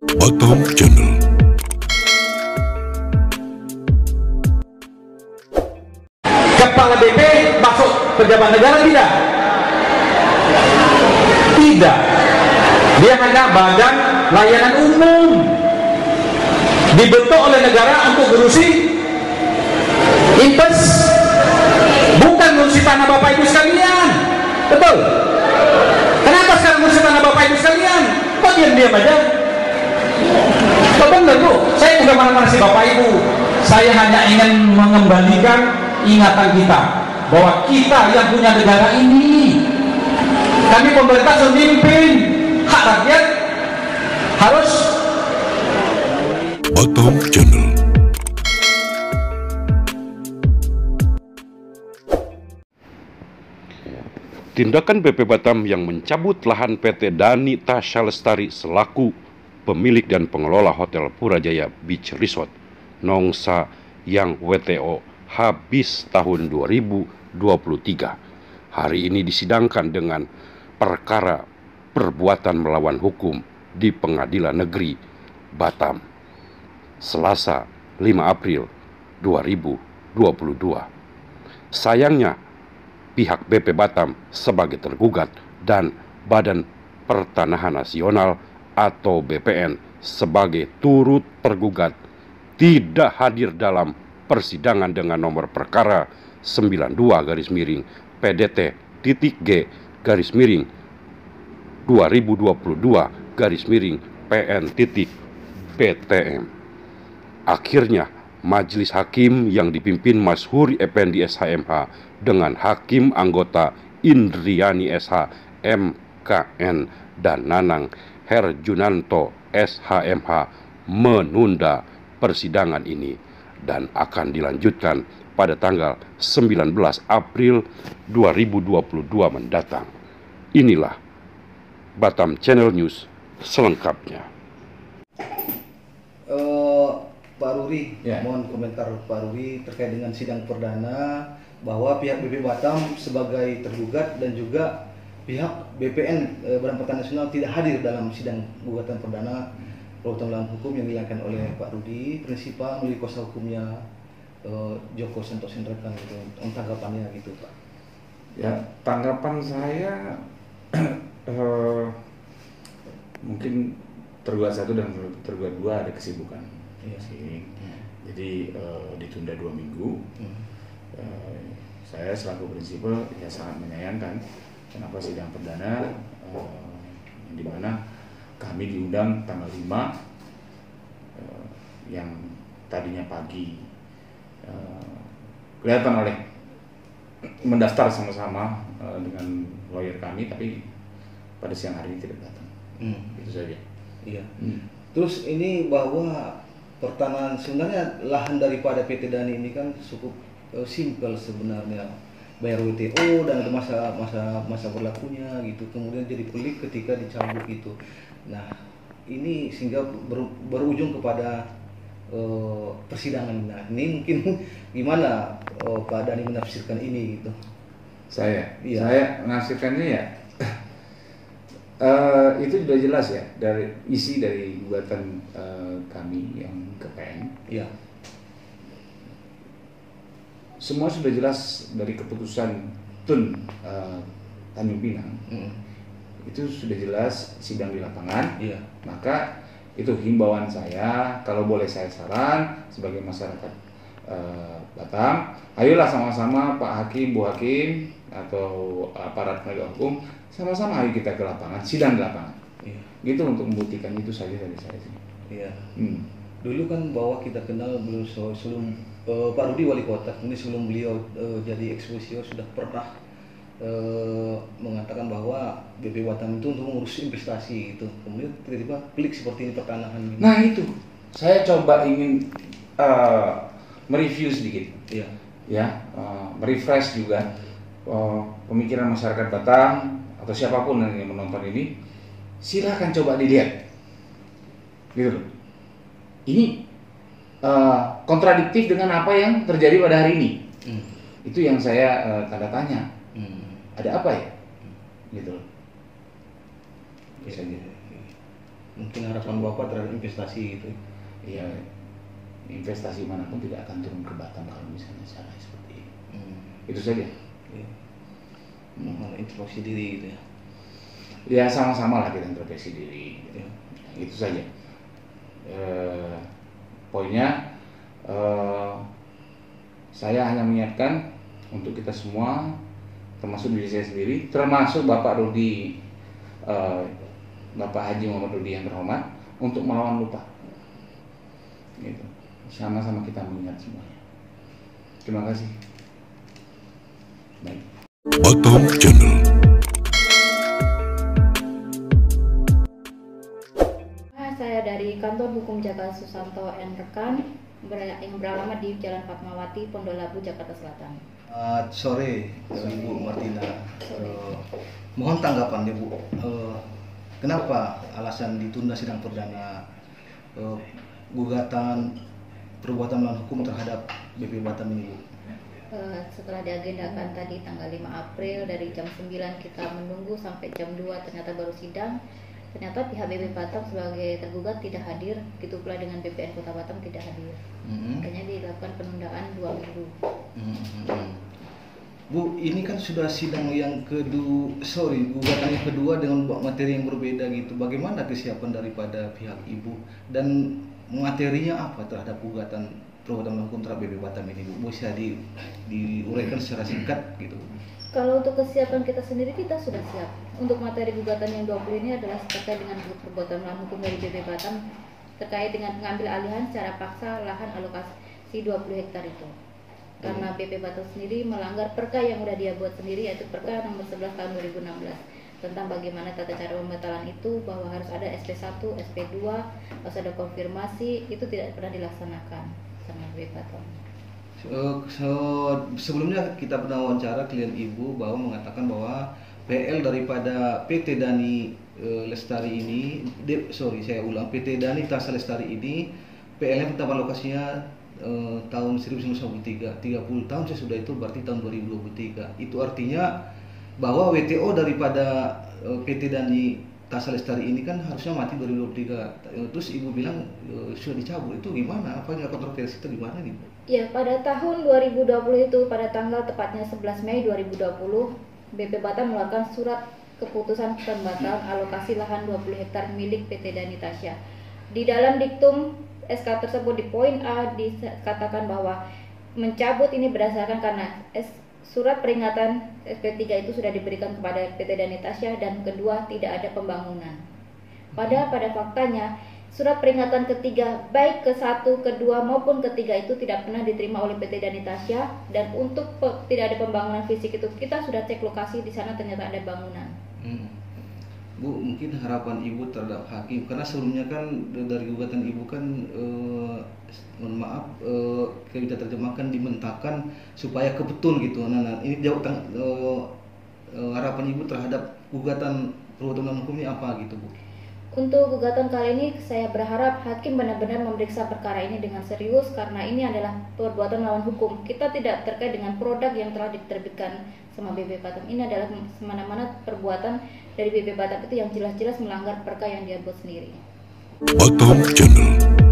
Batam Channel. Kepala BP masuk pejabat negara tidak? Tidak. Dia hanya badan layanan umum, dibentuk oleh negara untuk ngurusi impes, bukan ngurusi tanah bapak ibu sekalian. Betul? Kenapa sekarang ngurusi tanah bapak ibu sekalian? Kok diam-diam aja? Kok benar bu? Saya bukan marah-marah si bapak ibu. Saya hanya ingin mengembalikan ingatan kita bahwa kita yang punya negara ini, kami pemerintah sudah mimpin, hak rakyat harus. Batam Channel. Tindakan BP Batam yang mencabut lahan PT Dani Tasya Lestari selaku pemilik dan pengelola Hotel Purajaya Beach Resort Nongsa yang WTO habis tahun 2023 hari ini disidangkan dengan perkara perbuatan melawan hukum di Pengadilan Negeri Batam Selasa 5 April 2022. Sayangnya pihak BP Batam sebagai tergugat dan Badan Pertanahan Nasional atau BPN sebagai turut tergugat tidak hadir dalam persidangan dengan nomor perkara 92/2022/PN.BTM. Akhirnya Majelis Hakim yang dipimpin Mas Huri Effendi SHMH dengan Hakim anggota Indriani SH MKN dan Nanang Herjunanto SHMH menunda persidangan ini dan akan dilanjutkan pada tanggal 19 April 2022 mendatang. Inilah Batam Channel News selengkapnya. Pak Ruri, mohon komentar Pak Ruri terkait dengan sidang perdana bahwa pihak BP Batam sebagai tergugat dan juga pihak BPN Badan Pertanahan Nasional tidak hadir dalam sidang gugatan perdana perbuatan melawan hukum yang dilakukan oleh Pak Rudi, prinsipal melalui kuasa hukumnya Joko Santoso Hendrakan gitu. Tanggapannya gitu Pak. Ya, tanggapan saya mungkin tergugat satu dan tergugat dua ada kesibukan. Iya. Jadi ditunda 2 minggu. Saya selaku prinsipal ya sangat menyayangkan kenapa sidang perdana yang dimana kami diundang tanggal 5 yang tadinya pagi kelihatan oleh mendaftar sama-sama dengan lawyer kami, tapi pada siang hari ini tidak datang. Itu saja. Iya. Terus ini bahwa pertanahan sebenarnya lahan daripada PT Dani ini kan cukup simpel sebenarnya, bayar WTO dan ada masa berlakunya gitu, kemudian jadi pelik ketika dicabut gitu. Nah ini sehingga berujung kepada persidangan. Nah ini mungkin gimana Pak Dani menafsirkan ini gitu? Saya menafsirkannya ya itu sudah jelas ya dari isi dari gugatan kami yang ke PN. Iya. Semua sudah jelas dari keputusan Tun Tanjung Pinang. Itu sudah jelas sidang di lapangan. Iya. Maka itu himbauan saya, kalau boleh saya saran sebagai masyarakat Batam, ayolah sama-sama Pak Hakim, Bu Hakim atau aparat penegak hukum, sama-sama ayo kita ke lapangan, sidang di lapangan. Iya. Gitu untuk membuktikan itu saja dari saya sih. Iya. Dulu kan bahwa kita kenal belum sebelum Pak Rudi wali kota, ini sebelum beliau jadi eksposio sudah pernah mengatakan bahwa BP Batam itu untuk mengurus investasi gitu. Kemudian tiba-tiba klik seperti ini pertanahan. Nah itu, saya coba ingin mereview sedikit. Iya. Ya, merefresh juga pemikiran masyarakat Batam atau siapapun yang menonton ini, silahkan coba dilihat, gitu loh. Ini kontradiktif dengan apa yang terjadi pada hari ini. Itu yang saya tanda tanya. Ada apa ya? Gitu loh. Bisa gitu. Mungkin harapan Bapak terhadap investasi gitu. Ya, investasi manapun tidak akan turun ke Batam kalau misalnya cara seperti ini. Itu saja. Ya. Mohon introspeksi diri gitu ya. Ya sama-sama lah kita introspeksi diri. Gitu. Ya. Itu saja. Poinnya saya hanya mengingatkan untuk kita semua, termasuk diri saya sendiri, termasuk Bapak Rudi, Bapak Haji Muhammad Rudi yang terhormat, untuk melawan lupa. Gitu. Sama-sama kita mengingat semuanya. Terima kasih. Baik. Batam Channel. Saya dari Kantor Hukum Jakarta Susanto and Rekan yang beralamat di Jalan Fatmawati, Pondok Labu, Jakarta Selatan. Sore, Ibu Martina. Mohon tanggapan Bu. Kenapa alasan ditunda sidang perdana gugatan perbuatan melawan hukum terhadap BP Batam ini, Bu? Setelah diagendakan tadi tanggal 5 April dari jam 9 kita menunggu sampai jam 2 ternyata baru sidang. Ternyata pihak BP Batam sebagai tergugat tidak hadir, begitu pula dengan BPN Kota Batam tidak hadir. Makanya dilakukan penundaan 2 minggu. Bu, ini kan sudah sidang yang gugatan yang kedua dengan materi yang berbeda gitu. Bagaimana kesiapan daripada pihak Ibu dan materinya apa terhadap gugatan perbuatan hukum terhadap BP Batam ini, Bu? Bisa diuraikan secara singkat gitu. Kalau untuk kesiapan kita sendiri, kita sudah siap. Untuk materi gugatan yang 20 ini adalah terkait dengan perbuatan melawan hukum dari BP Batam terkait dengan pengambil alihan secara paksa lahan alokasi 20 hektar itu. Karena BP Batam sendiri melanggar perka yang sudah dia buat sendiri, yaitu perka nomor 11 tahun 2016 tentang bagaimana tata cara pembatalan itu, bahwa harus ada SP1, SP2, harus ada konfirmasi, itu tidak pernah dilaksanakan sama BP Batam. Sebelumnya kita pernah wawancara klien Ibu bahwa mengatakan bahwa PL daripada PT Dani Lestari ini, PT Dani Tasa Lestari ini, PL-nya pertama lokasinya tahun 1993, 30 tahun sesudah itu berarti tahun 2023. Itu artinya bahwa WTO daripada PT Dani Tasa Lestari ini kan harusnya mati 2023. Terus Ibu bilang sudah dicabut, itu gimana? Apa yang kontroversi itu gimana nih, Bu? Ya, pada tahun 2020 itu, pada tanggal tepatnya 11 Mei 2020, BP Batam mengeluarkan surat keputusan pembatalan alokasi lahan 20 hektar milik PT Dani Tasya. Di dalam diktum SK tersebut di poin A dikatakan bahwa mencabut ini berdasarkan karena surat peringatan SP3 itu sudah diberikan kepada PT Dani Tasya, dan kedua tidak ada pembangunan. Padahal pada faktanya surat peringatan ketiga baik ke 1, kedua maupun ketiga itu tidak pernah diterima oleh PT Dani Tasya, dan untuk tidak ada pembangunan fisik itu kita sudah cek lokasi di sana ternyata ada bangunan. Bu, mungkin harapan Ibu terhadap hakim, karena sebelumnya kan dari gugatan Ibu kan mohon maaf kita terjemahkan dimentahkan supaya kebetul gitu. Nah ini jauh harapan Ibu terhadap gugatan perbuatan hukum ini apa gitu, Bu? Untuk gugatan kali ini saya berharap hakim benar-benar memeriksa perkara ini dengan serius, karena ini adalah perbuatan melawan hukum. Kita tidak terkait dengan produk yang telah diterbitkan sama BP Batam. Ini adalah semena-mena perbuatan dari BP Batam itu yang jelas-jelas melanggar perka yang dia buat sendiri. Batam Channel.